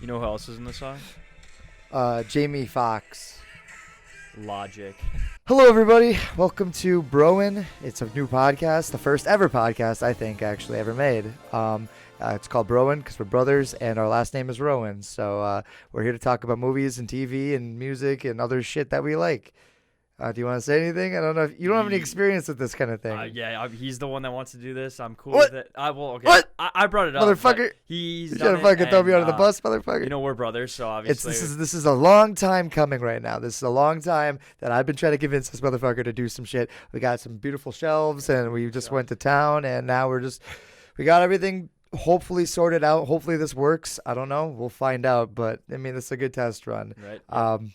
You know who else is in the song? Jamie Foxx. Logic. Hello, everybody. Welcome to Browan. It's a new podcast, the first ever podcast I think actually ever made. It's called Browan because we're brothers, and our last name is Rowan. So we're here to talk about movies and TV and music and other shit that we like. Do you want to say anything? I don't know if you don't have any experience with this kind of thing. He's the one that wants to do this. I'm cool What? with it. Okay. What? I brought it up, Motherfucker. He's You trying to fucking throw me under the bus, motherfucker? You know we're brothers, so obviously This is a long time coming right now. This is a long time that I've been trying to convince this motherfucker to do some shit. We got some beautiful shelves, and we just went to town, and now we got everything hopefully sorted out. Hopefully this works. I don't know. We'll find out, but I mean, it's a good test run. Right.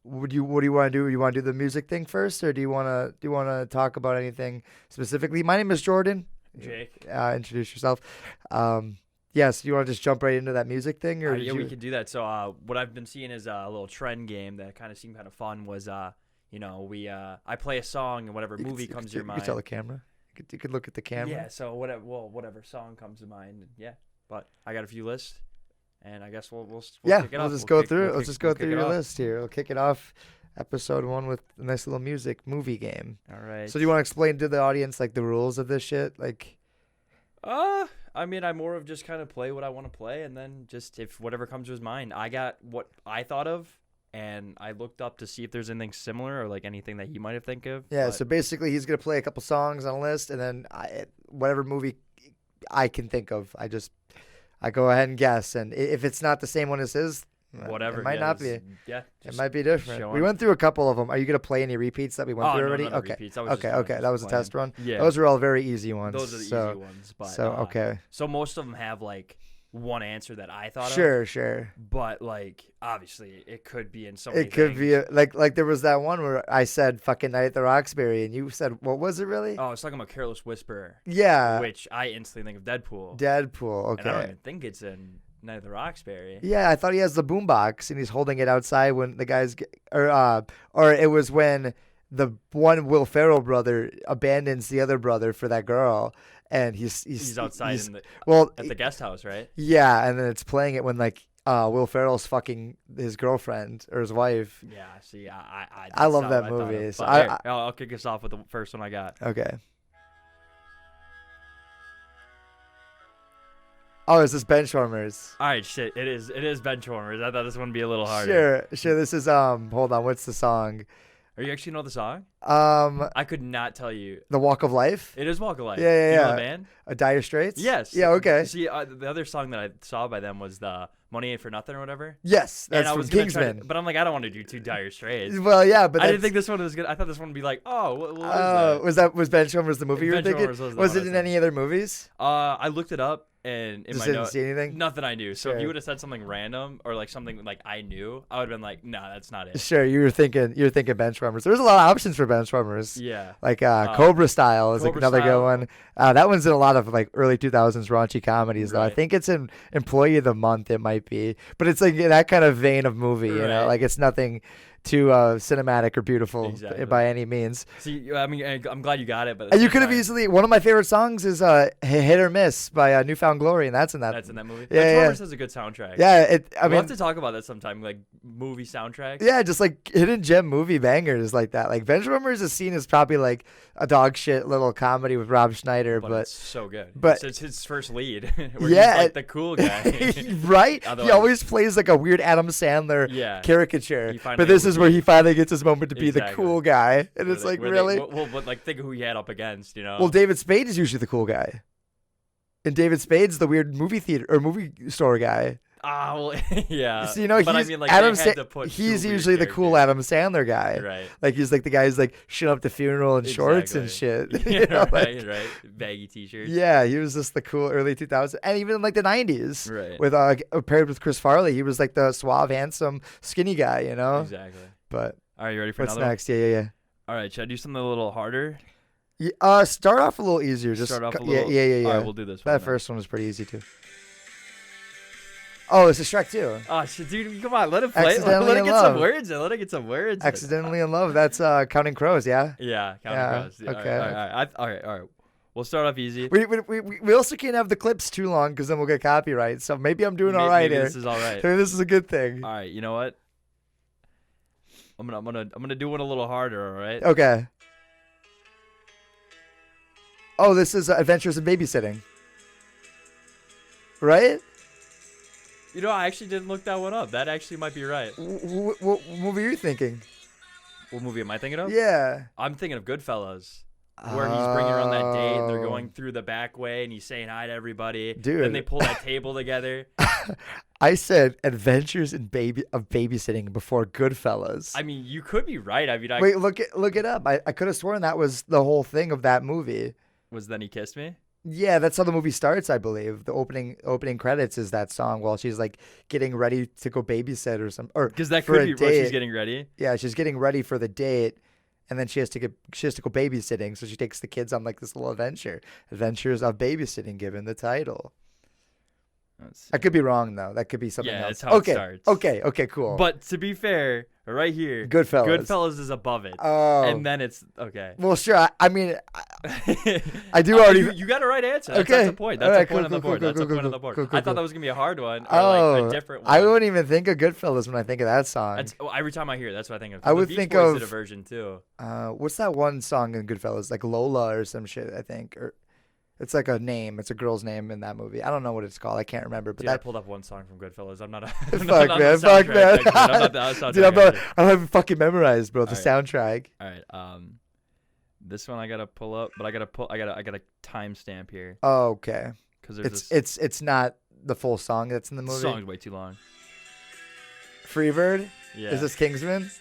What do you want to do? You want to do the music thing first, or do you want to talk about anything specifically? My name is Jordan. Jake. Introduce yourself. Yes, you want to just jump right into that music thing, or we could do that. So what I've been seeing is a little trend game that kind of seemed kind of fun. Was I play a song and whatever movie comes to your mind. You can tell the camera. You could look at the camera. Yeah. So whatever song comes to mind. Yeah. But I got a few lists. And I guess we'll kick it off. Let's go through your list here. We'll kick it off, episode 1 with a nice little movie game. All right. So do you want to explain to the audience like the rules of this shit? Like, I mean, I more of just kind of play what I want to play, and then just if whatever comes to his mind. I got what I thought of, and I looked up to see if there's anything similar or like anything that he might have think of. Yeah. So basically, he's gonna play a couple songs on a list, and then whatever movie I can think of, I go ahead and guess, and if it's not the same one as his, whatever, it might not be. Yeah, it might be different. We went through a couple of them. Are you gonna play any repeats that we went through already? No, okay, that was a test run. Yeah, those were all very easy ones. Those are the easy ones. But, okay. So most of them have like one answer that I thought of. Sure. But like obviously it could be in so many It could things. be like there was that one where I said fucking Night at the Roxbury, and you said, what was it really? Oh, I was talking about Careless Whisper. Yeah. Which I instantly think of Deadpool. Okay. And I don't even think it's in Night at the Roxbury. Yeah, I thought he has the boombox and he's holding it outside when the guys or it was when the one Will Ferrell brother abandons the other brother for that girl, and he's outside at the guest house, right? Yeah, and then it's playing it when like Will Ferrell's fucking his girlfriend or his wife. Yeah, see, I love that movie. So I'll kick us off with the first one I got. Okay. Oh, is this Benchwarmers? All right, shit. It is Benchwarmers. I thought this one would be a little harder. Sure. This is hold on. What's the song? Are you actually know the song? I could not tell you. The Walk of Life? It is Walk of Life. Yeah. You know the band? Dire Straits? Yes. Yeah, okay. See, the other song that I saw by them was the Money Ain't For Nothing or whatever. Yes, that's from Kingsman. But I'm like, I don't want to do two Dire Straits. Well, yeah, but I didn't think this one was good. I thought this one would be like, what is that? Was Benchwarmers the movie you were thinking? Was it in any other movies? I looked it up. And in just my didn't note, see anything? Nothing I knew. So Sure. if you would have said something random or like something like I knew, I would have been like, nah, that's not it. Sure, you're thinking Benchwarmers. There's a lot of options for Benchwarmers. Yeah. Like Cobra Style is like another good one. That one's in a lot of like early 2000s raunchy comedies though. I think it's in Employee of the Month, it might be. But it's like that kind of vein of movie, you know? Like it's nothing too cinematic or beautiful by any means. See, I mean, I'm glad you got it, but you could have easily. One of my favorite songs is "Hit or Miss" by Newfound Glory, and that's in that. That's in that movie. Yeah, Benchwarmers has a good soundtrack. Yeah, we'll have to talk about that sometime, like movie soundtracks. Yeah, just like hidden gem movie bangers like that. Like Benchwarmers is seen as probably like a dog shit little comedy with Rob Schneider, but it's so good. But it's his first lead. Where he's like the cool guy, right? He always plays like a weird Adam Sandler caricature. But this is where he finally gets his moment to be the cool guy, and it's like really. But like think of who he had up against, you know. Well, David Spade is usually the cool guy, and David Spade's the weird movie theater or movie store guy. Well, yeah. So, you know, but I mean, like, he's usually the cool Adam Sandler guy. Right. Like, he's like the guy who's like showing up to funeral in shorts and shit. Yeah, you know, right. Baggy t-shirts. Yeah, he was just the cool early 2000s. And even in like the 90s. Right. With paired with Chris Farley, he was like the suave, handsome, skinny guy, you know? Exactly. But. All right, you ready for what's another next? Yeah. All right, should I do something a little harder? Yeah, start off a little easier. Start off a little. Yeah. All right, we'll do this one. That first one was pretty easy too. Oh, it's a Shrek 2. Oh, shit, dude, come on, let it play. Accidentally let it in get Love. some words in. Let it get some words. Accidentally in Love. That's Counting Crows, yeah? Yeah, Counting Crows. Okay. All right. We'll start off easy. We also can't have the clips too long because then we'll get copyright. So maybe I'm doing all right maybe here. This is all right. Maybe this is a good thing. All right, you know what? I'm gonna do it a little harder. All right. Okay. Oh, this is Adventures in Babysitting. Right? You know, I actually didn't look that one up. That actually might be right. What movie are you thinking? What movie am I thinking of? Yeah. I'm thinking of Goodfellas, where he's bringing her on that date and they're going through the back way and he's saying hi to everybody. Dude. Then they pull that table together. I said Adventures in Babysitting before Goodfellas. I mean, you could be right. I mean, Wait, look it up. I could have sworn that was the whole thing of that movie. Was Then He Kissed Me? Yeah, that's how the movie starts, I believe. The opening credits is that song while she's like getting ready to go babysit or something. Or because that for could a be where date. she's getting ready. Yeah, she's getting ready for the date, and then she has to go babysitting. So she takes the kids on like this little adventure. Adventures of Babysitting, given the title. I could be wrong though. That could be something else. That's how it starts. Okay, cool. But to be fair, right here, Goodfellas is above it. Oh, and then it's okay. Well, sure. I mean, I do already. You got a right answer. That's the point. That's a point on the board. That's a point on the board. I thought that was gonna be a hard one. Or like a different one. I wouldn't even think of Goodfellas when I think of that song. Every time I hear it, that's what I think of. I would think of did a version too. What's that one song in Goodfellas? Like Lola or some shit, I think. Or it's like a name. It's a girl's name in that movie. I don't know what it's called. I can't remember. But I pulled up one song from Goodfellas. I'm not a fuck man. Dude, I don't have it fucking memorized, bro. The soundtrack. All right. This one I gotta pull up, but I got a timestamp here. Oh, okay. Because it's not the full song that's in the movie. The song's way too long. Freebird? Yeah. Is this Kingsman?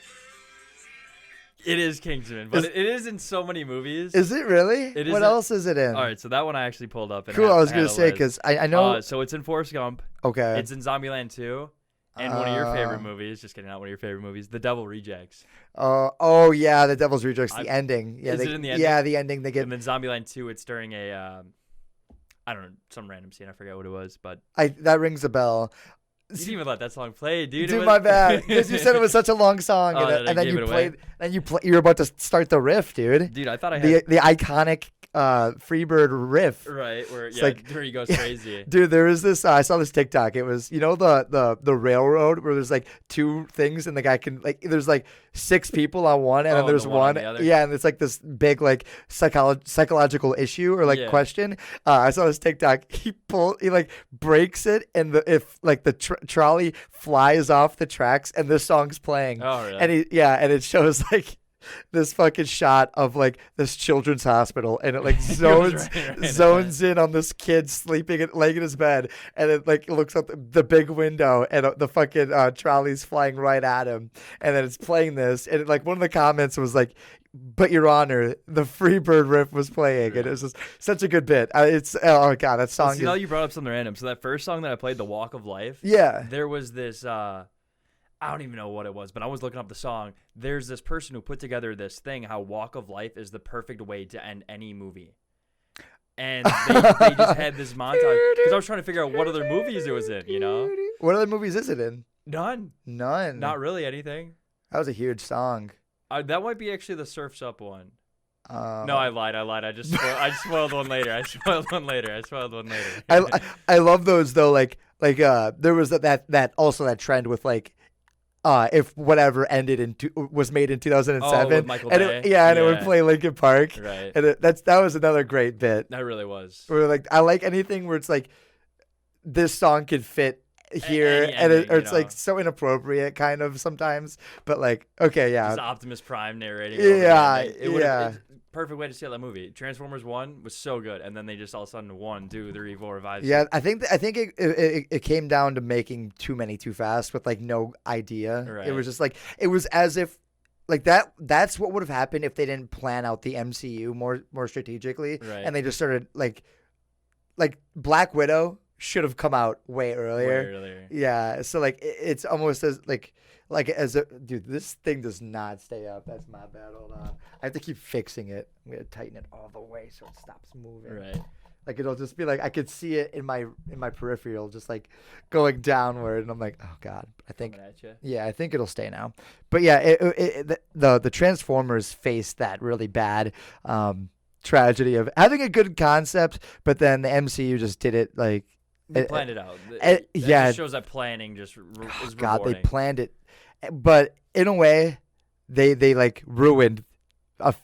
It is Kingsman, but it is in so many movies. Is it really? What else is it in? All right, so that one I actually pulled up. Cool, I was going to say, because I know. So it's in Forrest Gump. Okay. It's in Zombieland 2. And one of your favorite movies, just kidding, not one of your favorite movies, The Devil Rejects. Oh, yeah, The Devil's Rejects, the ending. Yeah, is it in the ending? Yeah, the ending. They get. And then Zombieland 2, it's during a, I don't know, some random scene. I forget what it was, but. That rings a bell. You didn't even let that song play, dude. Dude, my bad. Because you said it was such a long song, and then you played. And you were about to start the riff, dude. Dude, I thought I had the iconic Freebird riff. Right, where he goes crazy. Dude, there is this. I saw this TikTok. It was the railroad where there's like two things, and the guy can there's like 6 people on one, and then there's one. Yeah, and it's like this big like psychological issue or like question. I saw this TikTok. He breaks it, and the trolley flies off the tracks, and this song's playing. Oh, really? And it shows like this fucking shot of like this children's hospital, and it like zones in on this kid sleeping laying in his bed, and it like looks out the big window, and the fucking trolley's flying right at him, and then it's playing this, and like one of the comments was like, "But Your Honor, the Freebird riff was playing," and it was just such a good bit. Oh god, that song. Now you brought up something random. So that first song that I played, "The Walk of Life," there was this. I don't even know what it was, but I was looking up the song. There's this person who put together this thing, how Walk of Life is the perfect way to end any movie. And they just had this montage. Because I was trying to figure out what other movies it was in, you know? What other movies is it in? None. Not really anything. That was a huge song. That might be actually the Surf's Up one. No, I lied. I just spoiled one later. I spoiled one later. I love those, though. Like there was that trend with like, if whatever was made in 2007, with Michael Bay. It would play Linkin Park, right? And that was another great bit. That really was. Where like I like anything where it's like this song could fit here, or it's like so inappropriate, kind of sometimes. But like, okay, yeah, just Optimus Prime narrating. Yeah. Perfect way to see that movie. Transformers 1 was so good, and then they just all of a sudden 1, 2, 3, 4, 5. Yeah, I think it came down to making too many too fast with like no idea. Right. It was just like it was as if like that's what would have happened if they didn't plan out the MCU more strategically, right. And they just started like Black Widow should have come out way earlier. Yeah, so like it's almost as dude, this thing does not stay up. That's my bad. Hold on. I have to keep fixing it. I'm gonna tighten it all the way so it stops moving. Right. Like it'll just be like I could see it in my peripheral, just like going downward, and I'm like, oh god. I think it'll stay now. But yeah, the Transformers faced that really bad. tragedy of having a good concept, but then the MCU just did it like. They planned it out. It just shows that planning just is God, rewarding. they planned it, but in a way, they like ruined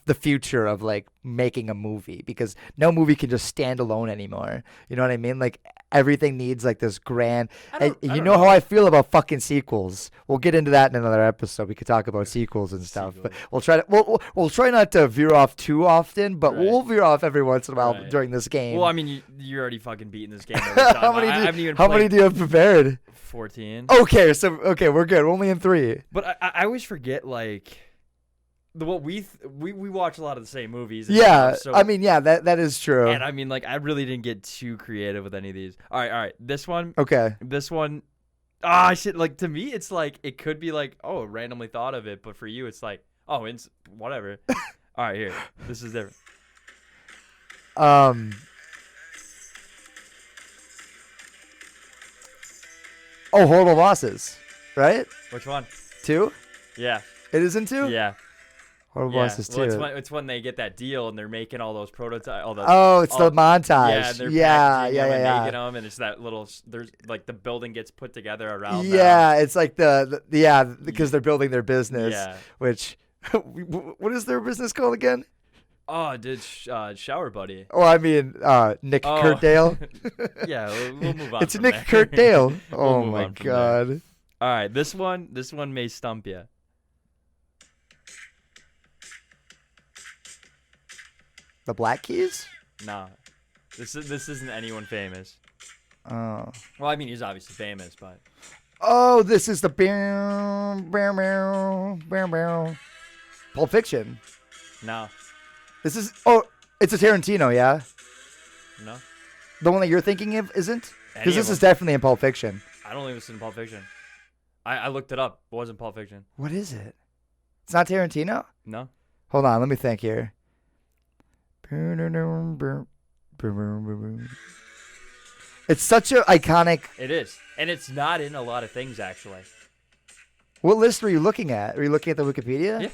the future of like making a movie, because no movie can just stand alone anymore. You know what I mean? Like everything needs like this grand. And you know how I feel about fucking sequels. We'll get into that in another episode. We could talk about sequels and stuff, but we'll try to we'll try not to veer off too often, but we'll veer off every once in a while during this game. Well, I mean, you're already fucking beating this game every time. How many do you have prepared? 14. Okay, we're good. We're only in 3. But I always forget like. What we watch a lot of the same movies. Yeah, so, I mean, yeah, that is true. And I mean, like, I really didn't get too creative with any of these. All right. This one. Okay. This one. Shit. Like, to me, it's like it could be like, oh, randomly thought of it, but for you, it's like, oh, it's whatever. All right, here. This is different. Oh, Horrible Bosses, right? Which one? 2? Yeah. It is in 2? Yeah. Horrible Bosses 2. It's when they get that deal and they're making all those prototypes. It's the montage. Yeah, yeah. Making them, and it's that little. There's like the building gets put together around. Yeah, it's like because they're building their business. Yeah. Which, what is their business called again? Oh, Shower Buddy. Oh, I mean, Nick Kurtdale. Yeah, we'll move on. It's Nick Kurtdale. Oh my God. There. All right, this one may stump you. The Black Keys? Nah, this isn't anyone famous. Oh. Well, I mean, he's obviously famous, but. Oh, this is the Pulp Fiction. No. This is it's a Tarantino, yeah. No. The one that you're thinking of isn't? Because this them. is definitely in Pulp Fiction. I don't think this is in Pulp Fiction. I looked it up. It wasn't Pulp Fiction. What is it? It's not Tarantino? No. Hold on, let me think here. It's such an iconic. It is, and it's not in a lot of things actually. What list were you looking at? Were you looking at the Wikipedia? Yeah.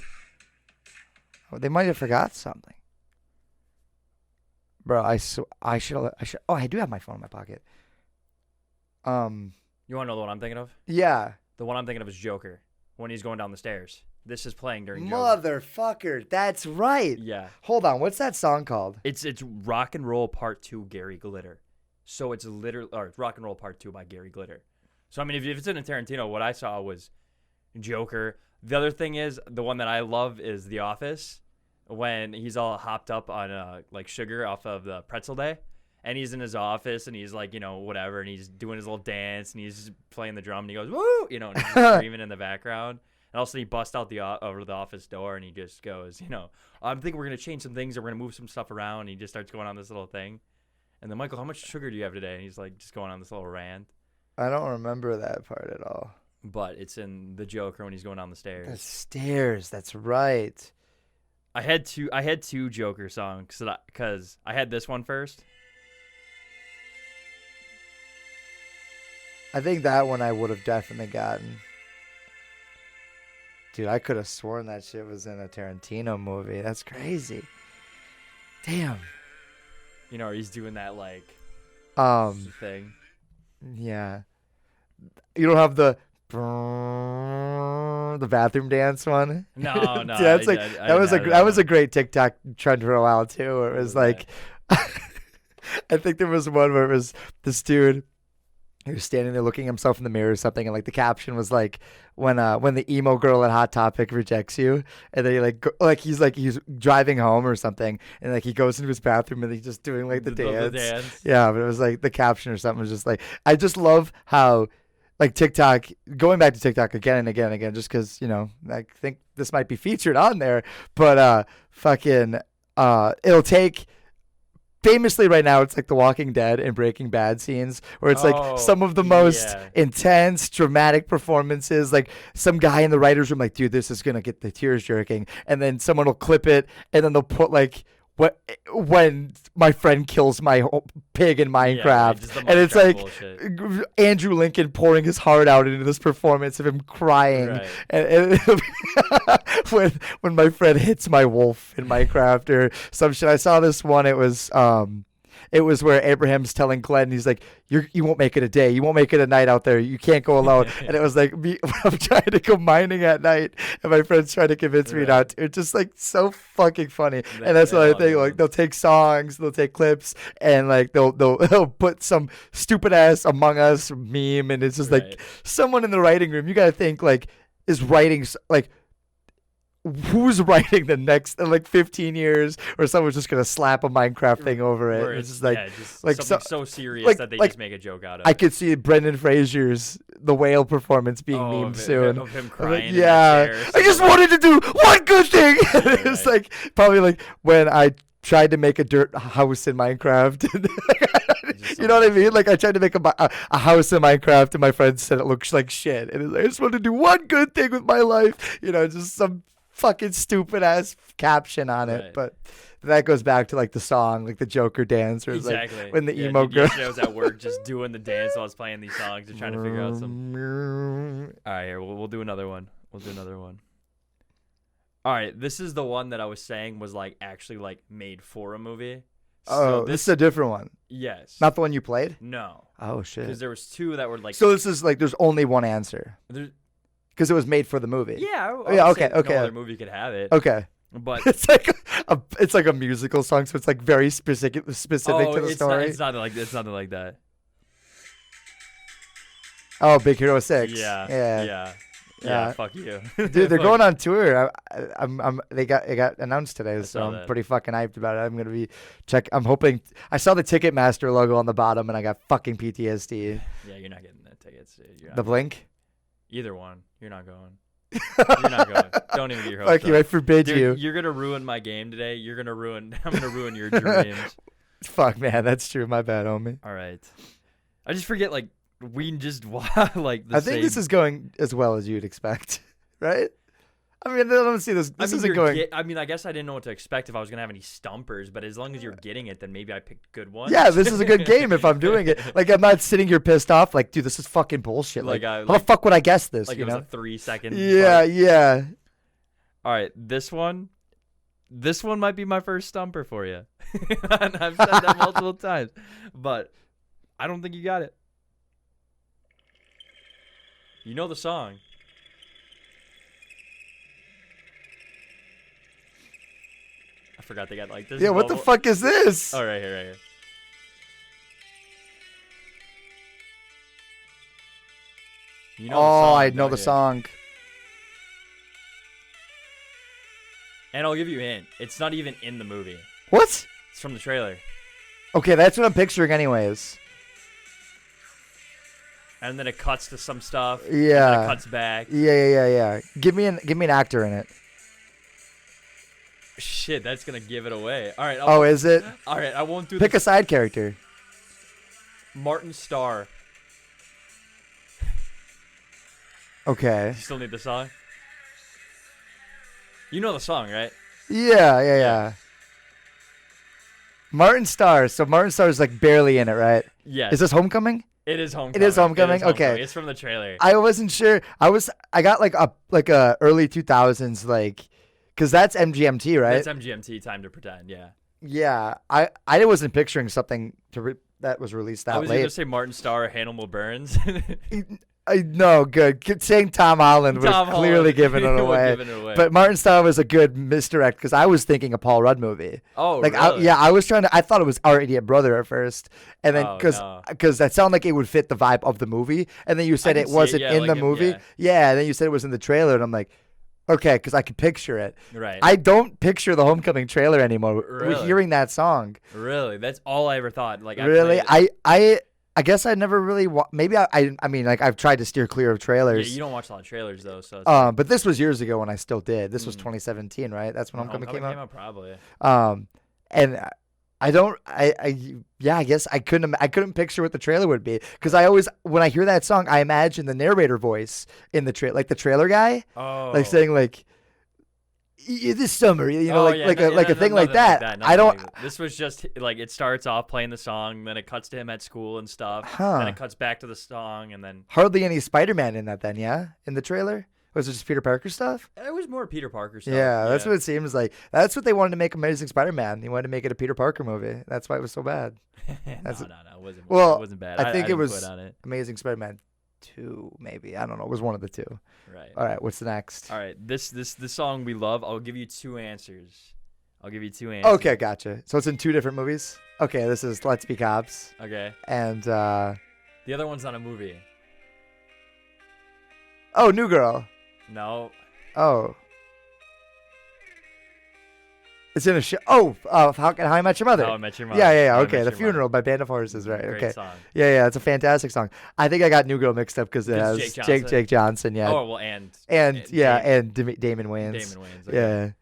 Oh, they might have forgot something. Bro, I should. Oh, I do have my phone in my pocket. You want to know the one I'm thinking of? Yeah. The one I'm thinking of is Joker, when he's going down the stairs. This is playing during Joker. Motherfucker, that's right. Yeah. Hold on, what's that song called? It's Rock and Roll Part 2 Gary Glitter. So it's literally Rock and Roll Part 2 by Gary Glitter. So I mean, if it's in a Tarantino, what I saw was Joker. The other thing is, the one that I love is The Office, when he's all hopped up on like sugar off of the pretzel day, and he's in his office and he's like, whatever, and he's doing his little dance and he's playing the drum and he goes, woo, and he's screaming in the background. And also he busts out over the office door and he just goes, I'm thinking we're going to change some things or we're going to move some stuff around. And he just starts going on this little thing. And then, Michael, how much sugar do you have today? And he's like just going on this little rant. I don't remember that part at all. But it's in the Joker when he's going down the stairs. The stairs, that's right. I had two Joker songs because I had this one first. I think that one I would have definitely gotten. Dude, I could have sworn that shit was in a Tarantino movie. That's crazy. Damn. He's doing that like thing. Yeah. You don't have the bathroom dance one? No. Yeah, that's that was a great TikTok trend for a while too. Where it was like, I think there was one where it was this dude. He was standing there looking at himself in the mirror or something, and like the caption was like, when the emo girl at Hot Topic rejects you, and then he's driving home or something, and like he goes into his bathroom and he's just doing like the dance. Yeah, but it was like the caption or something was just like, I just love how like TikTok, going back to TikTok again and again and again, just because I think this might be featured on there, but it'll take. Famously right now, it's like The Walking Dead and Breaking Bad scenes where it's like some of the most intense, dramatic performances. Like some guy in the writer's room like, dude, this is going to get the tears jerking. And then someone will clip it and then they'll put like when my friend kills my pig in Minecraft, just the and it's Minecraft like bullshit. Andrew Lincoln pouring his heart out into this performance of him crying, Right. and when my friend hits my wolf in Minecraft or some shit. I saw this one. It was where Abraham's telling Glenn, he's like, you won't make it a day. You won't make it a night out there. You can't go alone. And it was like me, I'm trying to go mining at night, and my friend's trying to convince me not to. It's just like so fucking funny. And that's what I think. Like they'll take songs, they'll take clips, and like they'll put some stupid ass Among Us meme, and it's just like someone in the writing room. You gotta think like is writing like. Who's writing the next like 15 years, or someone's just gonna slap a Minecraft thing over it? It's just like, like something so serious that they just make a joke out of. I could see Brendan Fraser's The Whale performance being memed soon. Of him crying. I just wanted to do one good thing. It's like probably like when I tried to make a dirt house in Minecraft. You know what I mean? Like I tried to make a house in Minecraft, and my friend said it looks like shit. And it's like, I just want to do one good thing with my life. You know, just some fucking stupid ass caption on it. But that goes back to like the song, like the Joker dance, or like when the emo girl. I was at work just doing the dance while I was playing these songs and trying to figure out some. All right, here we'll do another one. All right, this is the one that I was saying was like actually like made for a movie. So this is a different one. Yes. Not the one you played? No. Oh shit. Because there was two that were like. So this is like there's only one answer. Because it was made for the movie. Yeah. Okay. No other movie could have it. Okay. But it's like a musical song, so it's like very specific to the story. It's nothing like that. Oh, Big Hero 6. Yeah. Fuck you, dude. They're going on tour. It got announced today, so I'm pretty fucking hyped about it. I'm gonna be I'm hoping. I saw the Ticketmaster logo on the bottom, and I got fucking PTSD. Yeah, you're not getting the tickets. The Blink. Either one. You're not going. You're not going. Don't even get your hopes up. Fuck you. I forbid you. You're gonna ruin my game today. I'm gonna ruin your dreams. Fuck, man. That's true. My bad, homie. All right. I just forget like we just like. I think this is going as well as you'd expect, right? I mean, I don't see this. This isn't going. I mean, I guess I didn't know what to expect if I was gonna have any stumpers, but as long as you're getting it, then maybe I picked good ones. Yeah, this is a good game if I'm doing it. Like, I'm not sitting here pissed off. Like, dude, this is fucking bullshit. Like, how the fuck would I guess this? Like, you it know? was a 3-second. Yeah. All right, this one might be my first stumper for you. And I've said that multiple times, but I don't think you got it. You know the song. I forgot they got like this. Yeah, what the fuck is this? Oh, right here. You know the song, I know the song. And I'll give you a hint. It's not even in the movie. What? It's from the trailer. Okay, that's what I'm picturing anyways. And then it cuts to some stuff. Yeah. And then it cuts back. Yeah. Give me an actor in it. Shit, that's gonna give it away. All right. Is it? All right, I won't do. Pick a side character. Martin Starr. Okay. You still need the song? You know the song, right? Yeah. Martin Starr. So Martin Starr is like barely in it, right? Yeah. Is this Homecoming? It is Homecoming. It is Homecoming. Okay. It's from the trailer. I wasn't sure. I got like a early 2000s like, cause that's MGMT, right? That's MGMT. Time to Pretend. Yeah. Yeah. I wasn't picturing something that was released that late. I was going to say Martin Starr, Hannibal Burns. No, good. Saying Tom Holland was clearly giving it away. But Martin Starr was a good misdirect because I was thinking a Paul Rudd movie. Oh, like, really? I was trying to. I thought it was Our Idiot Brother at first, and then because that sounded like it would fit the vibe of the movie, and then you said it wasn't in the movie. Yeah, and then you said it was in the trailer, and I'm like, okay, because I could picture it. Right. I don't picture the Homecoming trailer anymore. Really? We're hearing that song. Really? That's all I ever thought. Like, really, I guess I never really maybe I mean like I've tried to steer clear of trailers. Yeah, you don't watch a lot of trailers though, so. But this was years ago when I still did. This was 2017, right? That's when Homecoming came out. Probably. And I guess I couldn't picture what the trailer would be because I always when I hear that song I imagine the narrator voice in the trailer, like the trailer guy, like saying like. this summer, Oh, yeah, like no, a like no, a thing nothing like that. nothing I don't. like that. This was just like it starts off playing the song, then it cuts to him at school and stuff. Huh. Then it cuts back to the song, and then Hardly any Spider-Man in that then, yeah? In the trailer? Was it just Peter Parker stuff? it was more Peter Parker stuff. Yeah, that's what it seems like. That's what they wanted to make Amazing Spider-Man. They wanted to make it a Peter Parker movie. That's why it was so bad. no, That's- it wasn't. Well, it wasn't bad. I think it didn't was quit on it. Amazing Spider-Man 2, maybe. I don't know. It was one of the two. Right. All right, what's the next? All right. This song we love. I'll give you two answers. Answers. Okay, gotcha. So it's in two different movies? Okay, this is Let's Be Cops. Okay. And, The other one's not a movie. oh, New Girl. No. Oh. It's in a show. Oh, How I Met Your Mother. How I Met Your Mother. Yeah. How I Okay, Met The Your Funeral by Band of Horses, right? Great Okay. song. Yeah, it's a fantastic song. I think I got New Girl mixed up because it has Jake Johnson. Jake Johnson, yeah. Oh well, and and Damon Wayans. Damon Wayans. Okay. Yeah. I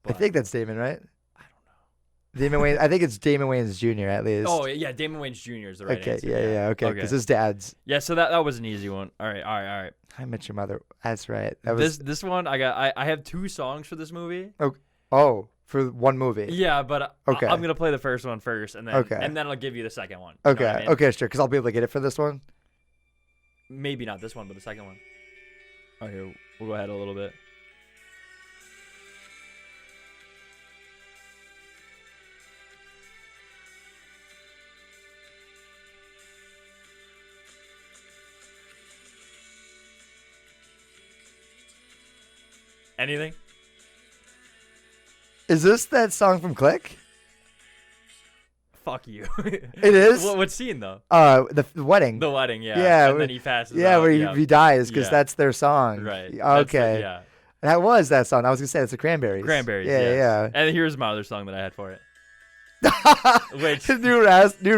But think that's Damon, right? I don't know. Damon Wayans. I think it's Damon Wayans Jr. at least. Oh yeah, Damon Wayans Jr. is the right okay. answer. Yeah. Okay. Because his dad's Yeah, so that was an easy one. All right. I Met Your Mother. That's right. That was This one I have two songs for this movie. for one movie. Yeah, but Okay. I'm gonna play the first one first, and then Okay. and then I'll give you the second one. You know Okay. what I mean? Okay, sure. Because I'll be able to get it for this one. Maybe not this one, but the second one. Oh, here we'll go ahead a little bit. Anything? Is this that song from Click? Fuck you. It is. What scene though? The wedding. The wedding, yeah. Yeah, and then he passes yeah, out. where yeah. he dies because Yeah. that's their song. Right. Okay. Yeah. That was that song. I was gonna say it's the Cranberries. Cranberries. Yeah, yes. yeah. And here's my other song that I had for it. Which New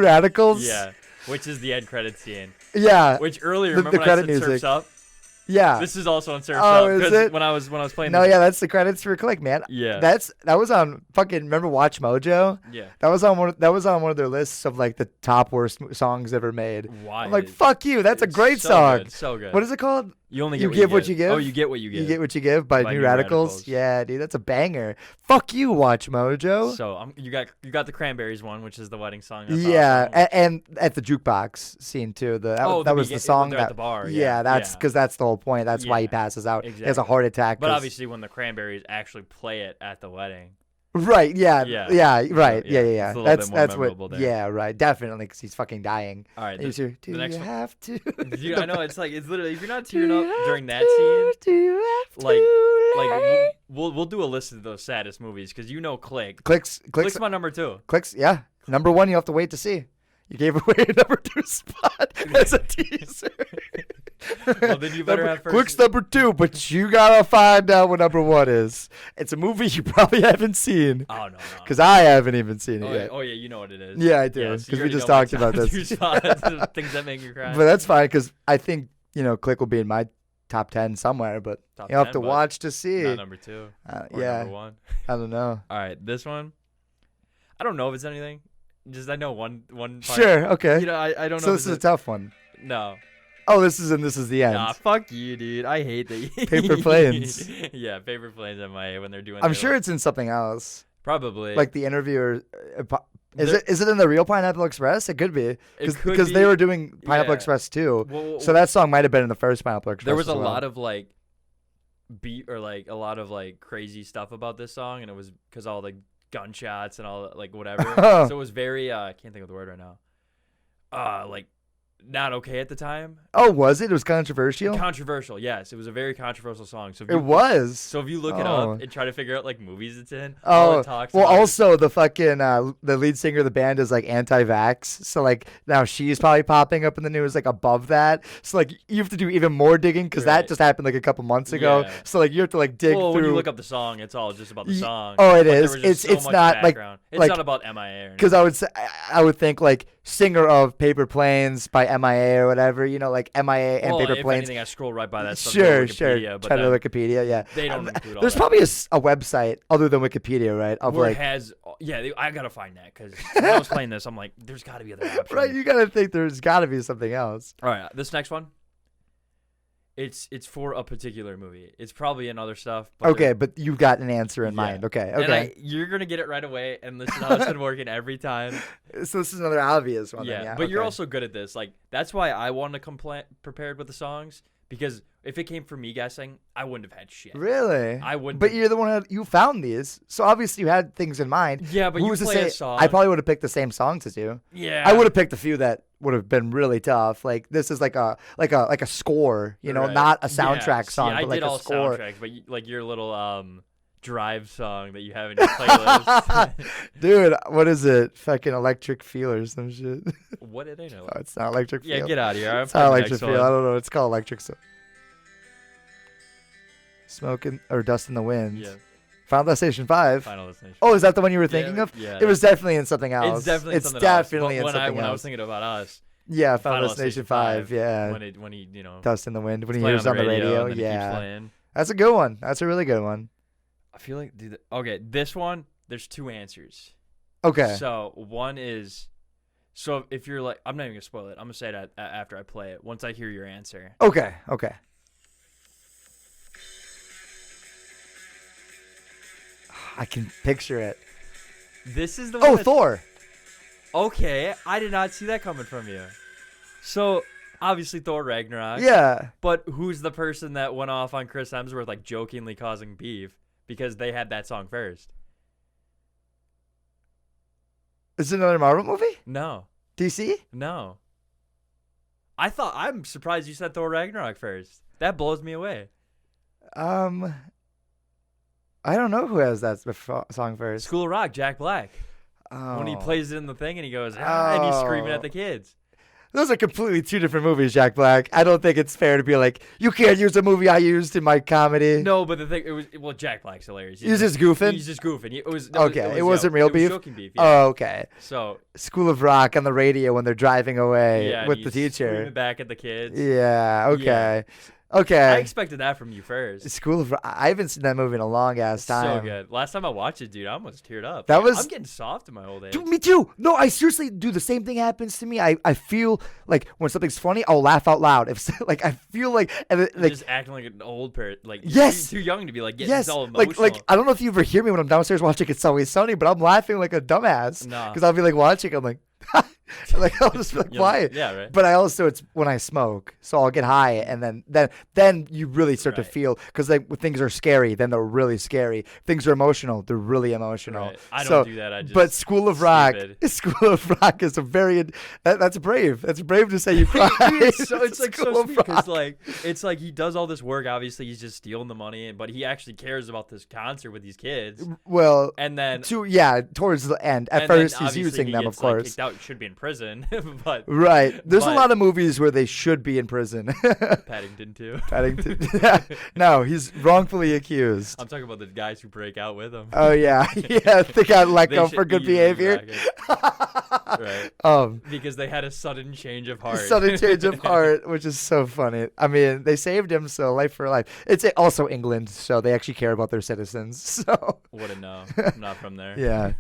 Radicals. yeah, which is the end credit scene. Yeah. Which earlier, The remember when credit I said music. Surfs Up? Yeah. This is also on Surfs Oh, Up is because it? when I was playing. No, this, yeah, that's the credits for Click, man. yeah, That was on fucking. Remember Watch Mojo? yeah. That was on one of their lists of like the top worst songs ever made. Why? I'm like, fuck you. That's a It's great so song. Good, so good. What is it called? You only You get give what you give? Oh, you get what you give. You Get What You Give by By New New Radicals. Radicals. Yeah, dude, that's a banger. Fuck you, Watch Mojo. So you got the Cranberries one, which is the wedding song. That's Yeah, awesome. and at the jukebox scene too. Oh, That the was the begin- song when they're at that the bar, Yeah, yeah, that's yeah. because that's the whole point. That's why he Yeah, passes out. He has a exactly. heart attack. But 'cause- obviously, when the Cranberries actually play it at the wedding, right? Yeah, Yeah. right. Yeah, Yeah. it's a little That's bit more that's memorable what. there. Yeah, right. Definitely, because he's fucking dying. all right. And you say, do the next you one- have to? Dude, I know it's literally if you're not tearing up during that scene, Do you have like to like let- we'll do a list of those saddest movies because you know Click. clicks. Click's my number 2. Clicks. Yeah, number one. You have to wait to see. You gave away a number 2 spot as a teaser. Well, then you better have first. Click's number 2, but you gotta find out what number 1 is. It's a movie you probably haven't seen, Oh no. because I haven't even seen it Oh, yet. yeah, you know what it is. Yeah, I do, Yes, 'cause you we already just know my talked about top this. 2 spots, things that make you cry. But that's fine, because I think Click will be in my top 10 somewhere. But Top you have 10, to but watch to see. Not number 2. Or Yeah, Number 1. I don't know. All right, this one. I don't know if it's anything. Just I know one part. Sure, okay. You know, I don't know. So if this is a it's tough one. no. Oh, this is the end. Nah, fuck you, dude. I hate that. Paper Planes. Yeah, Paper Planes MIA when they're doing. I'm their, sure it's in something else, probably like the interview. Is There- it in the real Pineapple Express? It could be, could because they be. were doing Pineapple Yeah. Express too. Well, So that song might have been in the first Pineapple Express. there was a as well. lot of like beat or like a lot of like crazy stuff about this song, and it was because all the gunshots and all like whatever. So it was very I can't think of the word right now. Like not okay at the time. Oh, was it? It was controversial. Controversial, yes. It was a very controversial song. So if It you, was. So if you look it Oh. up and try to figure out like movies it's in, all Oh, it talks well, about also the fucking the lead singer of the band is like anti-vax, so like now she's probably popping up in the news like above that. So like you have to do even more digging because that Right. just happened like a couple months ago. Yeah. So like you have to like dig well, through. when you look up the song, it's all just about the Ye- song. oh, it But there is. was just It's so much not, like- background. It's like- not about MIA or Because anything. I would say I would think like singer of Paper Planes by MIA or whatever, like MIA and well, Paper if Planes. anything, I scroll right by that stuff. Sure, to Wikipedia, but Try to then Wikipedia, yeah. they don't include all There's that. probably a website other than Wikipedia, right? Of Where like, it has, I gotta find that because when I was playing this, I'm like, there's got to be other options. right? You gotta think there's gotta be something else. All right, this next one. It's for a particular movie. It's probably in other stuff. But Okay, but you've got an answer in mind. Okay, And okay. you're gonna get it right away, and this is how it's been working every time. So this is another obvious one. Yeah, then, but you're okay. also good at this. Like that's why I wanted to come prepared with the songs, because if it came from me guessing, I wouldn't have had shit. Really? I wouldn't. But you're the one you found these, so obviously you had things in mind. Yeah, but Who's you to play say? a song. I probably would have picked the same songs as you. Yeah, I would have picked a few that would have been really tough. Like this is like a score, you know, Right. not a soundtrack See, song, I but like did a all score. soundtracks, but like your little drive song that you have in your playlist. Dude, what is it? Fucking Electric Feel or some shit. What did I know? No, it's not Electric Feel. Yeah, get out of here. It's not Electric Feel. I don't know. It's called Electric. Smoking or Dust in the Wind. Yeah, Final Destination 5. Final Destination. Oh, is that the one you were thinking of? Yeah, It was definitely in something else. It's definitely It's something definitely else. in But something when I else. was thinking about us, Yeah, Final Destination 5. Yeah. when he Dust in the Wind. When he playing hears on the radio. and then he keeps Yeah. playing. That's a good one. That's a really good one. I feel like, dude, okay, this one, there's two answers. Okay. So one is, so if you're like, I'm not even gonna spoil it. I'm gonna say it after I play it. Once I hear your answer. Okay. I can picture it. This is the one. Oh, that's- Thor. Okay, I did not see that coming from you. So obviously Thor Ragnarok. Yeah. But who's the person that went off on Chris Hemsworth, like jokingly causing beef because they had that song first? Is it another Marvel movie? No, DC? no. I'm surprised you said Thor Ragnarok first. That blows me away. I don't know who has that song first. School of Rock, Jack Black. Oh. When he plays it in the thing and he goes, and he's screaming at the kids. Those are completely two different movies, Jack Black. I don't think it's fair to be like, you can't use a movie I used in my comedy. No, but the thing, Jack Black's hilarious. He's just goofing? He's just goofing. It wasn't real beef? Joking beef. Yeah. Oh, okay. So School of Rock on the radio when they're driving away yeah, with and the he's teacher. screaming back at the kids. Yeah, okay. I Okay. expected that from you first. School of Rock. I haven't seen that movie in a long ass time. So good. Last time I watched it, dude, I almost teared up. That was- I'm getting soft in my old age. Dude, me too. No, I seriously do. The same thing happens to me. I feel like when something's funny, I'll laugh out loud. If like I feel like and You're like just acting like an old parent. Like Yes. you're too young to be like getting yes, all emotional. like I don't know if you ever hear me when I'm downstairs watching It's Always Sunny, but I'm laughing like a dumbass Nah. because I'll be like watching. I'm like, like I'll just be like Yeah, quiet. yeah, right. But I also it's when I smoke, so I'll get high, and then you really start to Right. feel because like when things are scary, then they're really scary. Things are emotional, they're really emotional. Right. I So- don't do that. I just But School of Rock, stupid. School of Rock is a very that's brave. That's brave to say you cry. Dude, it's like School so of sweet Rock. because like it's like he does all this work. Obviously, he's just stealing the money, but he actually cares about this concert with these kids. Well, And then towards the end. At and then first, he's obviously using he them, gets, of like, course. kicked out. He should be in prison, but Right. There's a but- lot of movies where they should be in prison. Paddington too. Paddington. No, he's wrongfully accused. I'm talking about the guys who break out with him. Oh yeah, yeah. They got let They go should for good easily behavior. crack it. Right. Because they had a sudden change of heart. Sudden change of heart, which is so funny. I mean, they saved him, so life for life. It's also England, so they actually care about their citizens. So Wouldn't know. I'm not from there. yeah,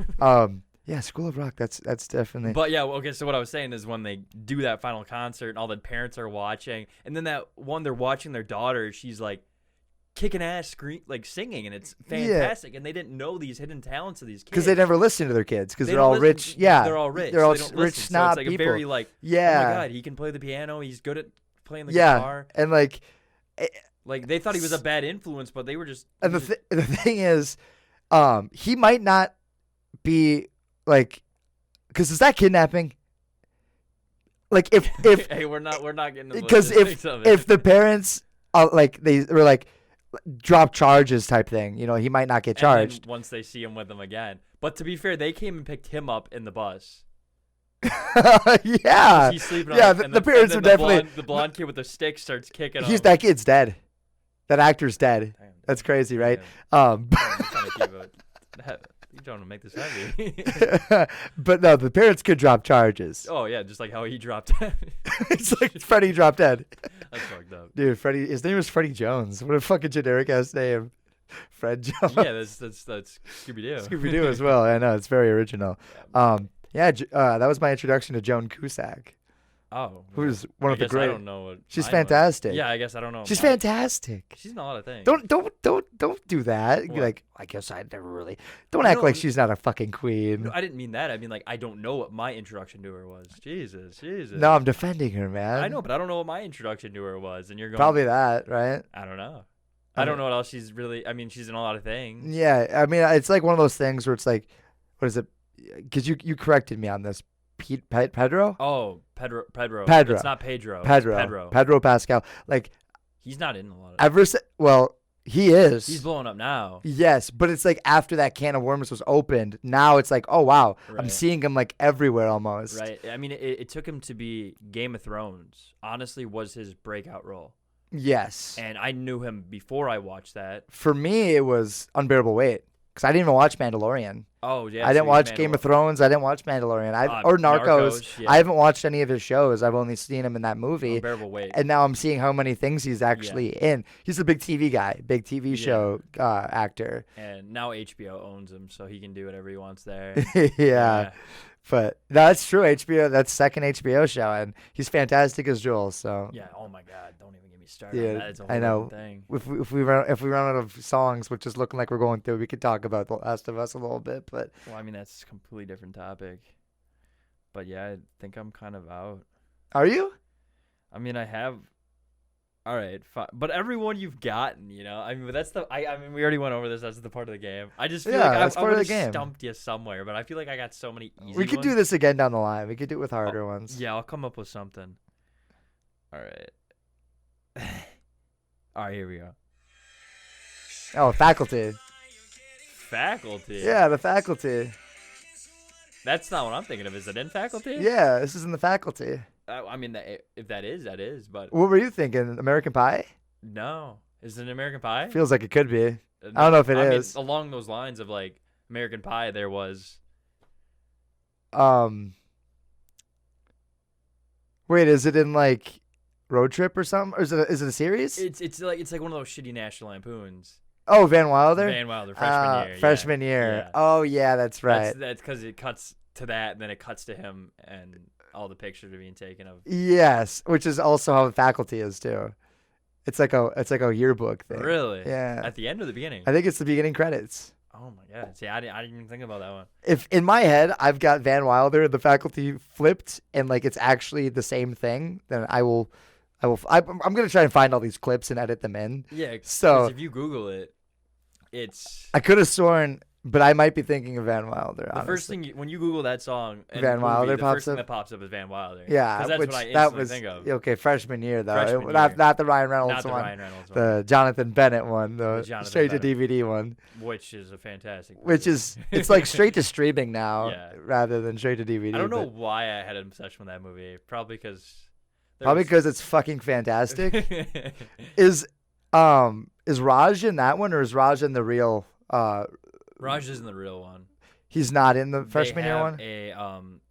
yeah. School of Rock. That's definitely. But yeah, okay, so what I was saying is when they do that final concert and all the parents are watching, and then that one they're watching their daughter, she's like kicking ass, like singing, and it's fantastic. And they didn't know these hidden talents of these kids. Because they never listen to their kids, because They they're don't all listen- rich. Yeah, they're all rich. They're all so they don't rich listen. snob so it's like people. a very like, yeah, oh my god, he can play the piano. He's good at playing the yeah, guitar. and like, Like they thought he was a bad influence, but they were just. and the thing is, he might not be like, because is that kidnapping? Like if hey, we're not getting the because logistics of it. if the parents like they were like drop charges type thing, he might not get And then charged. once they see him with them again. But to be fair, they came and picked him up in the bus. Yeah, He's sleeping yeah. on, The parents and are then definitely. the blonde kid with the stick starts kicking him. That kid's dead. That actor's dead. Damn, That's crazy, right? I'm trying to keep it. You don't want to make this heavy. But no, the parents could drop charges. Oh yeah, just like how he dropped. It's like Freddie dropped dead. That's fucked up. Dude, Freddie. His name was Freddie Jones. What a fucking generic ass name, Fred Jones. Yeah, that's Scooby Doo. Scooby Doo as well. I know it's very original. Yeah, that was my introduction to Joan Cusack. Oh, who's one I of the guess great. I don't know what. She's mine was. fantastic. Yeah, I guess I don't know. She's mine. fantastic. She's in a lot of things. Don't do that. Be What? like, I guess I never really. Don't act No, like she's not a fucking queen. No, I didn't mean that. I mean like I don't know what my introduction to her was. Jesus. No, I'm defending her, man. I know, but I don't know what my introduction to her was, and you're going. Probably that, right? I don't know. I I don't mean- know what else she's really. I mean, she's in a lot of things. Yeah, I mean, it's like one of those things where it's like, what is it? Because you corrected me on this. Pedro? Oh, Pedro. Pedro. It's not Pedro. It's Pedro. Pedro Pascal. Like, He's not in a lot of. ever since, well, he is. He's blowing up now. Yes, but it's like after that can of worms was opened, now it's like, oh wow, I'm Right. seeing him like everywhere almost. Right. I mean, it took him to be Game of Thrones. Honestly, was his breakout role, Yes. and I knew him before I watched that. For me, it was Unbearable Weight because I didn't even watch Mandalorian. Oh yeah. I didn't so watch Game of Thrones. I didn't watch Mandalorian. Or Narcos. Yeah. I haven't watched any of his shows. I've only seen him in that movie. Unbearable Weight. And now I'm seeing how many things he's actually in. He's a big TV guy, big TV show actor. And now HBO owns him, so he can do whatever he wants there. Yeah. But that's true. HBO, that's second HBO show, and he's fantastic as Joel. So Yeah. Oh my God! Don't even get me started. Yeah, on that. It's a whole I know. different thing. if we run out of songs, which is looking like we're going through, we could talk about The Last of Us a little bit. But Well, I mean that's a completely different topic. But yeah, I think I'm kind of out. are you? I mean, I have. All right, fine. But everyone you've gotten, you know, I mean, but that's the. I mean, we already went over this. That's the part of the game. I just feel Yeah, like that's I part of would the have game. stumped you somewhere, but I feel like I got so many easy. We could do ones. this again down the line. We could do it with harder ones. Yeah, I'll come up with something. All right. All right, here we go. Oh, Faculty. Faculty. Yeah, The Faculty. That's not what I'm thinking of. Is it in faculty? Yeah, this is in The Faculty. I mean, if that is, that is. But What were you thinking? American Pie? no, is it an American Pie? Feels like it could be. I don't know if it I is. mean, along those lines of like American Pie, there was. Wait, is it in like Road Trip or something? Or is it a series? It's like one of those shitty National Lampoons. Oh, Van Wilder? Van Wilder, freshman year. Freshman year. Yeah. Oh, yeah, that's right. That's because it cuts to that, and then it cuts to him, and all the pictures are being taken of. Yes, which is also how The Faculty is too. It's like a yearbook thing. Really? Yeah. At the end or the beginning? I think it's the beginning credits. Oh my God! See, I didn't even think about that one. If in my head I've got Van Wilder and The Faculty flipped, and like it's actually the same thing, then I'm gonna try and find all these clips and edit them in. Yeah. So- 'cause if you Google it, it's I could have sworn, but I might be thinking of Van Wilder. the honestly. first thing when you Google that song. And Van movie, Wilder the pops first thing up? that pops up is Van Wilder. Yeah, 'Cause that's which what I that instantly was think of. okay. Freshman year though, Freshman not year. not the Ryan Reynolds Not the one, Ryan Reynolds one, the Jonathan Bennett one, the Jonathan straight to Bennett. DVD one, which is a fantastic. which movie. is it's like straight to streaming now Yeah. rather than straight to DVD. I don't know but why I had an obsession with that movie. Probably because. because it's fucking fantastic. Is Raj in that one or is Raj in the real? Raj isn't the real one. He's not in the freshman year one. A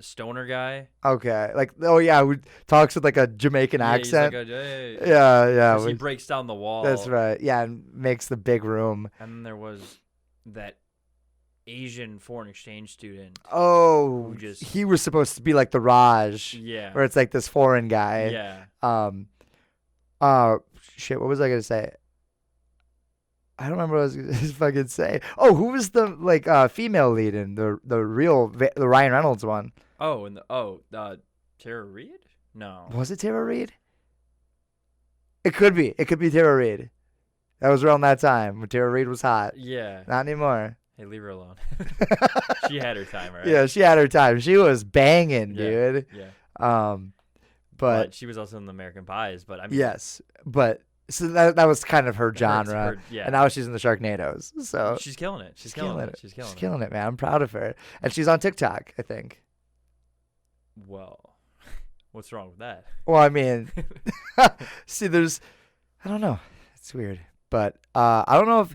stoner guy. Okay, like who talks with like a Jamaican Yeah, he's accent. like hey. Yeah. 'Cause he which- breaks down the wall. That's right. Yeah, and makes the big room. And then there was that Asian foreign exchange student. Oh, Who just- he was supposed to be like the Raj, Yeah. where it's like this foreign guy. Yeah. Shit. What was I gonna say? I don't remember what I was gonna fucking say. Oh, who was the like female lead in the Ryan Reynolds one? Oh, and Tara Reid? No. Was it Tara Reid? It could be. It could be Tara Reid. That was around that time when Tara Reid was hot. Yeah. Not anymore. Hey, leave her alone. She had her time, right? Yeah, she had her time. She was banging, Yeah. dude. Yeah. But she was also in the American Pies, but I mean. yes, but so that was kind of her that's genre. yeah. And now she's in the Sharknadoes. So She's killing it. She's killing it. She's killing it. man. I'm proud of her. And she's on TikTok, I think. Well, what's wrong with that? Well, I mean, see, I don't know. It's weird. But I don't know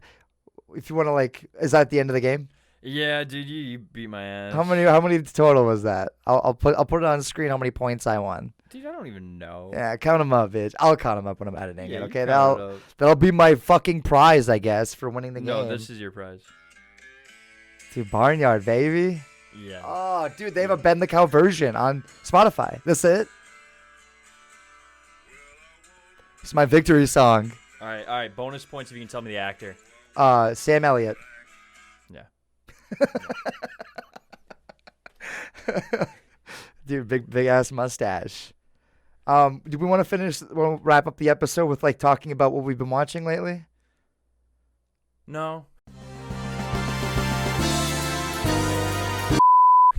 if you want to like, is that the end of the game? Yeah, dude, you beat my ass. How many total was that? I'll put it on the screen how many points I won. Dude, I don't even know. Yeah, count them up, bitch. I'll count them up when I'm editing Yeah, it. you Okay, count it up. that'll be my fucking prize, I guess, for winning the No, game. this is your prize. Dude, Barnyard, baby. Yeah. Oh, dude, they have a Ben the Cow version on Spotify. That's it. It's my victory song. All right. Bonus points if you can tell me the actor. Sam Elliott. Yeah. Dude, big ass mustache. Do we want to finish? We'll wrap up the episode with like talking about what we've been watching lately. No.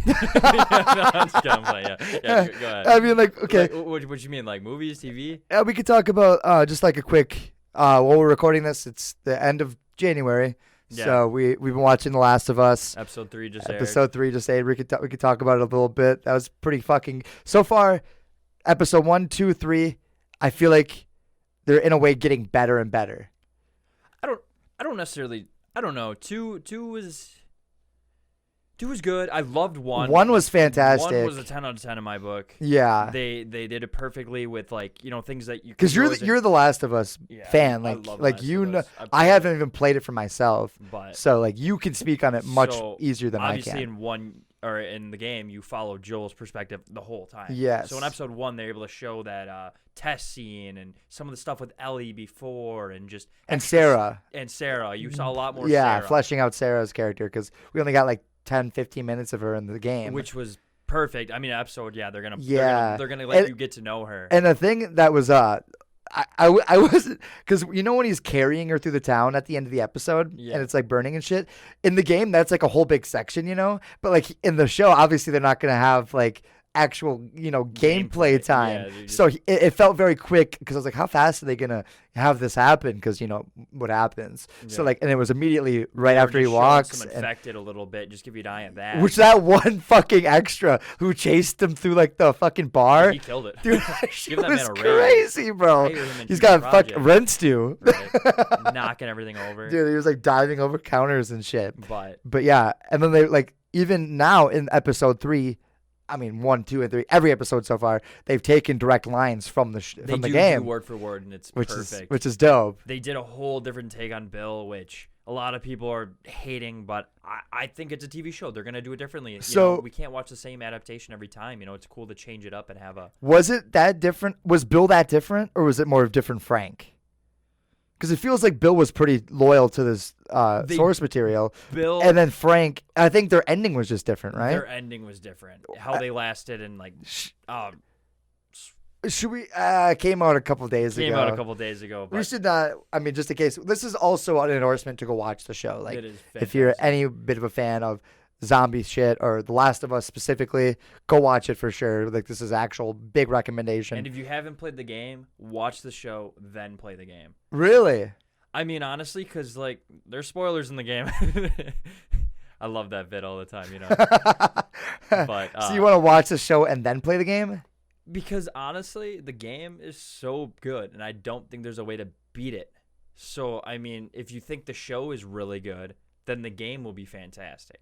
Yeah, go ahead. I mean, like, okay. What you mean, like movies, TV? We could talk about just like a quick. While we're recording this, it's the end of January, so we've been watching The Last of Us. Episode 3 just aired. Episode 3 just aired. We could talk about it a little bit. That was pretty fucking. So far, episode 1, 2, 3. I feel like they're in a way getting better and better. I don't necessarily. I don't know. Two was good. I loved 1. 1 was fantastic. 1 was a 10 out of 10 in my book. Yeah. They did it perfectly with like things that you. Because you're the Last of Us fan. I love like Last you of know, Us. I haven't even played it for myself. But so like you can speak on it much easier than I can. Obviously in the game you follow Joel's perspective the whole time. Yes. So in episode 1 they're able to show that test scene and some of the stuff with Ellie before and just Sarah. And Sarah, you saw a lot more. Yeah, Sarah, fleshing out Sarah's character because we only got like 10-15 minutes of her in the game, which was perfect. I mean, episode, they're gonna let you get to know her. And the thing that was I wasn't, because when he's carrying her through the town at the end of the episode and it's like burning and shit. In the game, that's like a whole big section, but like in the show, obviously they're not gonna have like actual gameplay time. So it felt very quick because I was like, how fast are they gonna have this happen? Because what happens. So like, and it was immediately right after he walks. Some infected a little bit. Just give you an eye at that. Which that one fucking extra who chased him through like the fucking bar. He killed it. Dude, that was crazy, bro. He's got fucking rents due. Right. Knocking everything over. Dude, he was like diving over counters and shit. But yeah, and then they like even now in episode 3. I mean, 1, 2, and 3. Every episode so far, they've taken direct lines from the game, do word for word, and it's perfect. Which is dope. They did a whole different take on Bill, which a lot of people are hating, but I think it's a TV show. They're gonna do it differently. So we can't watch the same adaptation every time. It's cool to change it up and have a. Was it that different? Was Bill that different, or was it more of different Frank? Because it feels like Bill was pretty loyal to this source material. Bill and then Frank, I think their ending was just different, right? Their ending was different. How they lasted and like. Should we? Came out a couple days ago. But we should not. I mean, just in case. This is also an endorsement to go watch the show. Like, it is if you're any bit of a fan of zombie shit or The Last of Us specifically, go watch it for sure. Like, this is actual big recommendation. And if you haven't played the game, watch the show, then play the game. Really? I mean, honestly, because like there's spoilers in the game. I love that bit all the time, But so you want to watch the show and then play the game? Because honestly, the game is so good, and I don't think there's a way to beat it. So I mean, if you think the show is really good, then the game will be fantastic.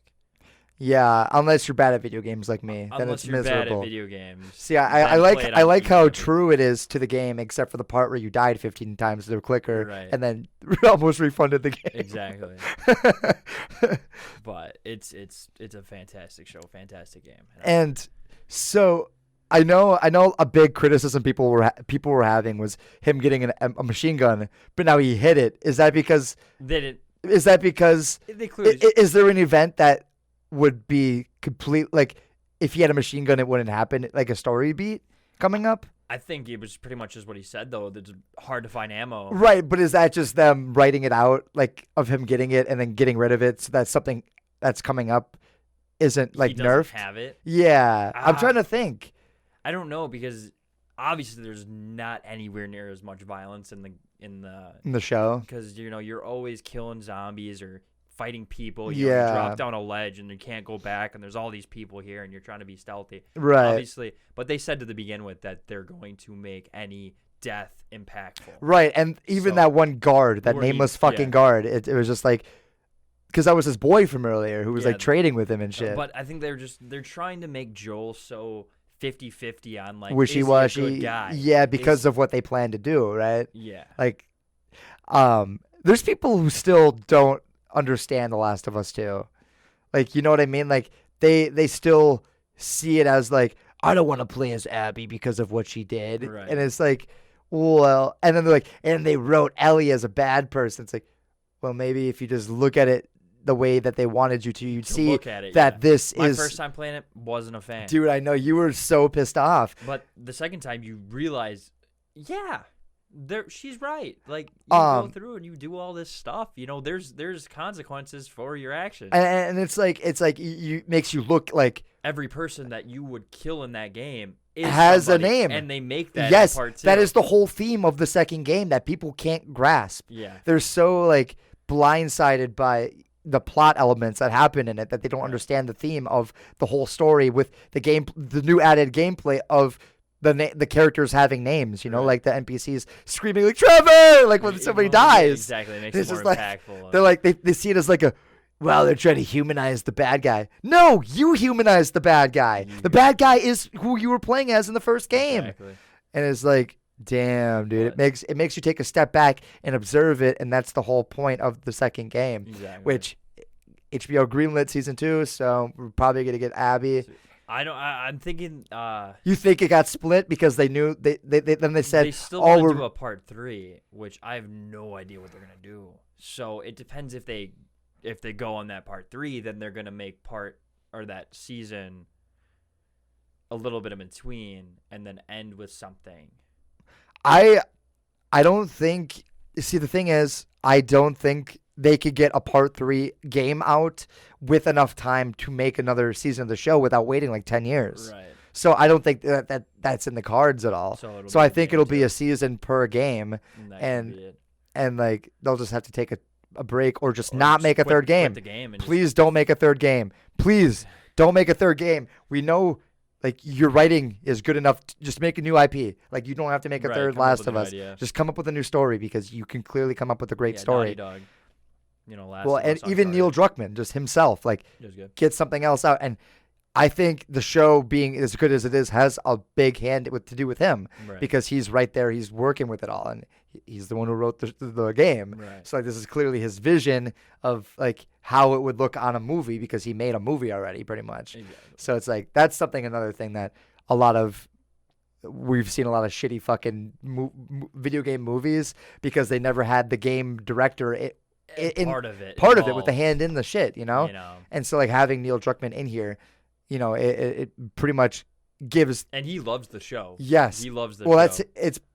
Yeah, unless you're bad at video games like me, then it's miserable. Bad at video games. See, I like how true it is to the game, except for the part where you died 15 times to the clicker, and then almost refunded the game. Exactly. But it's a fantastic show, fantastic game. And so I know a big criticism people were having was him getting a machine gun, but now he hit it. Is that because they didn't? Is that because is there an event that would be complete, like if he had a machine gun it wouldn't happen, like a story beat coming up? I think it was pretty much just what he said, though. It's hard to find ammo. Right, but is that just them writing it out, like of him getting it and then getting rid of it, so that something that's coming up isn't like nerfed? Have it? Yeah, I'm trying to think. I don't know, because obviously there's not anywhere near as much violence in the show, because you're always killing zombies or fighting people. You drop down a ledge and you can't go back, and there's all these people here, and you're trying to be stealthy. Right. Obviously, but they said to the begin with that they're going to make any death impactful. Right, and even that one guard, that nameless fucking guard, it was just like, because that was his boy from earlier who was like trading with him and shit. But I think they're trying to make Joel so 50-50 on like wishy-washy. Is he a good guy? Yeah, because of what they plan to do, right? Yeah. Like, there's people who still don't understand The Last of Us 2. Like, you know what I mean? Like, they still see it as like, I don't want to play as Abby because of what she did. Right. And it's like, well, and then they're like, and they wrote Ellie as a bad person. It's like, well, maybe if you just look at it the way that they wanted you to, you'd see look at it, that yeah. this My is. first time playing it, wasn't a fan. Dude, I know you were so pissed off. But the second time, you realize, yeah, she's right. Like, you go through and you do all this stuff. You know, there's consequences for your actions. And it's like you makes you look like every person that you would kill in that game has somebody, a name, and they make that yes, in part 2. that is the whole theme of the second game that people can't grasp. Yeah, they're so like blindsided by the plot elements that happen in it that they don't understand the theme of the whole story with the new added gameplay of the characters having names, you know, like the NPCs screaming like Trevor, like when somebody dies. Exactly, it makes it more impactful. They're like they see it as like they're trying to humanize the bad guy. No, you humanize the bad guy. The bad guy is who you were playing as in the first game. Exactly. And it's like, damn, dude, it makes you take a step back and observe it, and that's the whole point of the second game. Exactly. Which HBO greenlit season 2, so we're probably gonna get Abby. I'm thinking. You think it got split because they knew they said they still want to do a part 3, which I have no idea what they're gonna do. So it depends if they go on that part 3, then they're gonna make that season a little bit in between and then end with something. I don't think. See, the thing is, I don't think they could get a part 3 game out with enough time to make another season of the show without waiting like 10 years. Right. So I don't think that's in the cards at all. So I think it'll be a season per game, and like they'll just have to take a break or just not make a third game. Please don't make a third game. Please don't make a third game. We know. Like, your writing is good enough. Just make a new IP. Like, you don't have to make a third Last of Us. Idea. Just come up with a new story because you can clearly come up with a great story. Dog. You know, Last of Us, and even Neil Druckmann, just himself, like, get something else out. And I think the show being as good as it is has a big hand to do with him because he's right there. He's working with it all, and he's the one who wrote the game. Right. So like, this is clearly his vision of like how it would look on a movie because he made a movie already, pretty much. Exactly. So it's like that's another thing that we've seen a lot of shitty fucking video game movies because they never had the game director part of it with the hand in the shit, you know? And so like having Neil Druckmann in here, you know, it pretty much gives. And he loves the show. Yes, he loves the show. Well,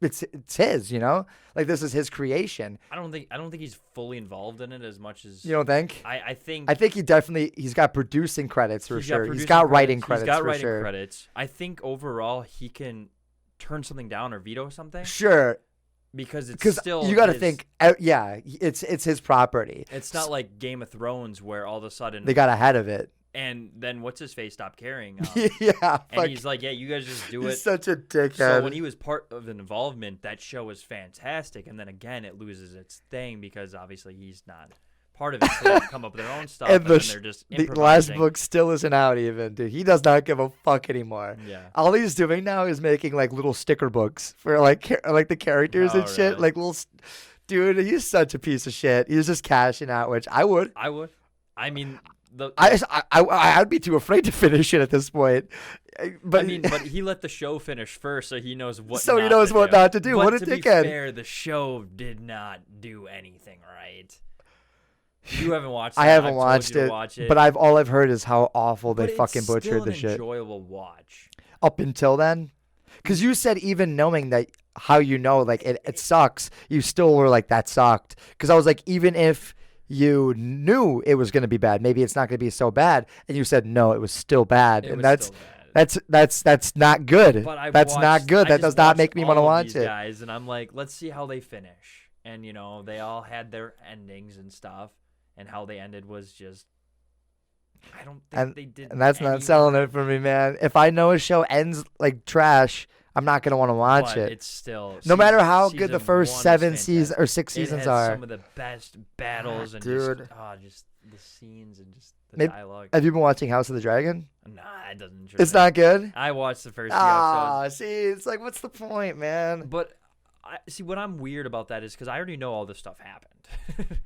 it's his, you know, like this is his creation. I don't think he's fully involved in it as much as you don't think. I think he's got producing credits for sure. He's got writing credits. He's got writing credits. I think overall he can turn something down or veto something. Sure. Because it's still you got to think, it's his property. It's not like Game of Thrones where all of a sudden they got ahead of it. And then what's his face stopped caring. Yeah. And he's like, yeah, you guys just do it. He's such a dickhead. So when he was part of an involvement, that show was fantastic. And then again, it loses its thing because obviously he's not part of it. So they come up with their own stuff. And then they're just improvising. The last book still isn't out even, dude. He does not give a fuck anymore. Yeah. All he's doing now is making like little sticker books for like the characters and shit. Really? Like little. Dude, he's such a piece of shit. He's just cashing out, which I would. I mean. I'd be too afraid to finish it at this point. But he let the show finish first, so he knows what. So he knows what not to do. But what a to dickhead! Be fair, the show did not do anything right. You haven't watched it. I haven't watched it, but all I've heard is how awful they fucking butchered the shit. It's still an enjoyable watch. Up until then, because you said even knowing that how you know like it sucks, you still were like that sucked. Because I was like, even if you knew it was going to be bad, maybe it's not going to be so bad, and you said no, it was still bad, that's not good. That's not good. That does not make me want to watch it. Guys, and I'm like, let's see how they finish. And you know, they all had their endings and stuff, and how they ended was just. I don't think they did. And that's not selling it for me, man. If I know a show ends like trash, I'm not gonna want to watch it. It's still no matter how good the first 7 seasons or 6 seasons are. Some of the best battles and just the scenes and just the dialogue. Have you been watching House of the Dragon? Nah, it doesn't interest me. It's not good. I watched the first few episodes. See, it's like, what's the point, man? But what I'm weird about that is because I already know all this stuff happened.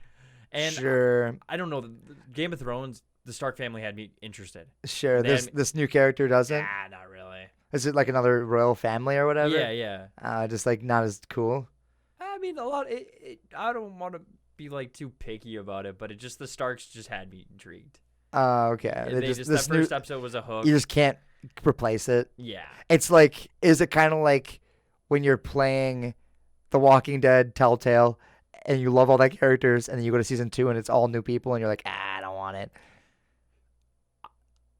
And sure. I don't know. Game of Thrones, the Stark family had me interested. Sure. This new character doesn't. Nah, not really. Is it like another royal family or whatever? Yeah. Just like not as cool. I mean, I don't want to be like too picky about it, but the Starks just had me intrigued. Okay. Yeah, that first episode was a hook. You just can't replace it. Yeah. It's like, is it kind of like when you're playing The Walking Dead Telltale and you love all that characters and then you go to season 2 and it's all new people and you're like, I don't want it.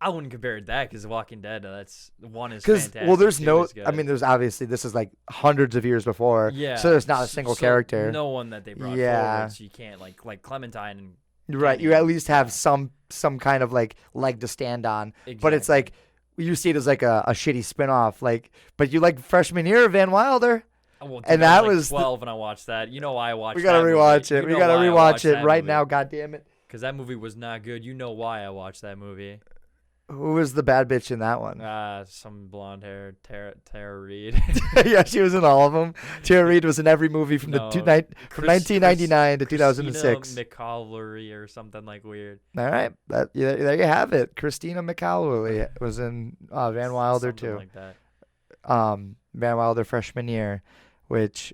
I wouldn't compare it to that because The Walking Dead, that's one is fantastic. Well, there's there's obviously, this is like hundreds of years before. Yeah. So there's not a single character. No one that they brought forward, so you can't like Clementine and right. You at least have some kind of like leg to stand on. Exactly. But it's like, you see it as like a shitty spinoff. Like, but you like freshman year of Van Wilder. Oh, well, dude, and I that was was 12 when I watched that. You know why I watched that. We gotta rewatch it. You We know gotta why I rewatch watched it that right movie. now. God damn it. Because that movie was not good. You know why I watched that movie. Who was the bad bitch in that one? Some blonde hair, Tara Reid. Yeah, she was in all of them. Tara Reid was in every movie from from 1999 to 2006. Christina McCauley or something like weird. All right, there you have it. Christina McCauley was in Van Wilder something too. Like that. Van Wilder freshman year, which,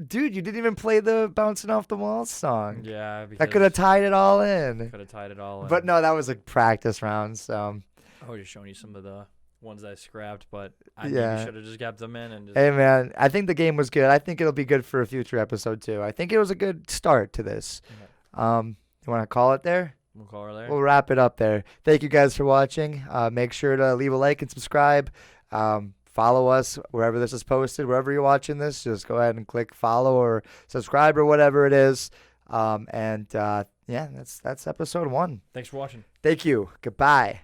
dude, you didn't even play the bouncing off the walls song. Yeah, that could have tied it all in. Could have tied it all in. But no, that was a practice round. So I was just showing you some of the ones I scrapped, but I should have just kept them in and just. Hey man, I think the game was good. I think it'll be good for a future episode too. I think it was a good start to this. Okay. You want to call it there? We'll call her there. We'll wrap it up there. Thank you guys for watching. Make sure to leave a like and subscribe. Follow us wherever this is posted. Wherever you're watching this, just go ahead and click follow or subscribe or whatever it is. Yeah, that's episode 1. Thanks for watching. Thank you. Goodbye.